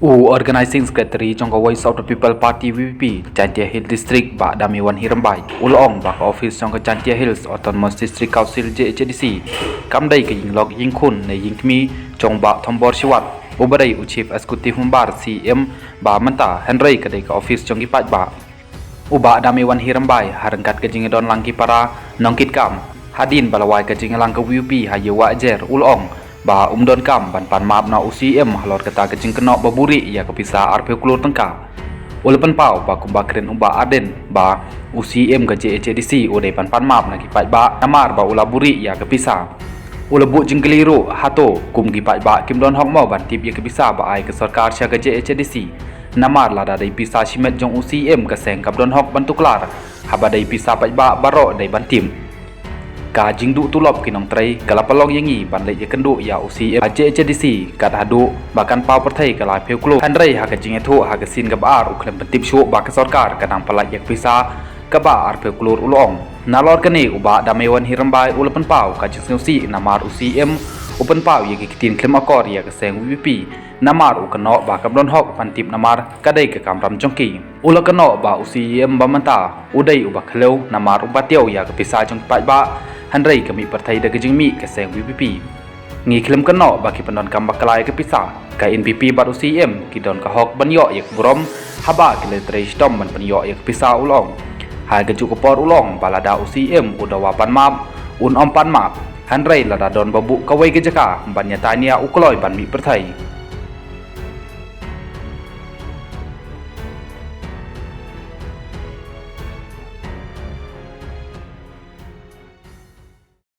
Organizing Secretary Jongko Voice of the People Party VPP Chantia Hill District Bak Damiwan Hirambai Ulong Bak Office Jongko Chantia Hills Autonomous District Council JHDC Kamdai ke Ying Log Ying Kun Ne Ying Kmi Jong Bak Thombor Siwat Ubadai Chief Executive Humbar CM Ba Menta Henry ke Dai ke Office Jongki Pat Ba Ubak Damiwan Hirambai Harengkat ke Jingedon Langki Para Nongkit Kam Hadin Balawai ke Jingelang ke VPP Hayewa Jer Ulong Ba umdon kam ban pan map na UCM halor kata kecing kenok baburi ya kepisah arpe kulur tengka ulepan pau ba kumbakren umba aden ba UCM ke JHDC udai pan map na kipat ba namar ba ulaburi ya kepisah ulebu jengkeliru hato kum kipat ba kim don hok mau ban tip ya kepisah ba ai ke sarkar sya ke JHDC namar lada dai pisah simet jong UCM ke seng kap don hok bantuklar haba dai pisah pat ba baro dai bantim ka jingdu tulop kinong tray kalapalong yangi banlai ya kendu ya UCM JHDC kat hadu bahkan pau perthai kalai peuklo handrai ha ka jingethu ha ka sin ka bar uklem pentip shu ba ka sarkar kanang palai yak pisa ka ba ar peuklur ulong nalor kani uba damewan hirambai ulepan pau ka jingsi namar UCM upen pau ya kitin klem akor ya ka seng VPP namar ukeno ba ka don hok pantip namar kadai ka kamram jongki ulakeno ba UCM ba manta udai uba khelo namar ubateu ya ka pisa jong pai ba Handrai kami partai da kejing mi ke seng VPP ngi klem keno baki pendon kam bakalai ke pisa ka NPP bat UCM kidon ka hok banyo yak burom haba kile tre stom ban banyo yak pisa ulong ha geju ko por ulong balada UCM udawa pan map un om pan map Handrai lada don babu kawai ke jaka ban nyatania ukloi ban mi partai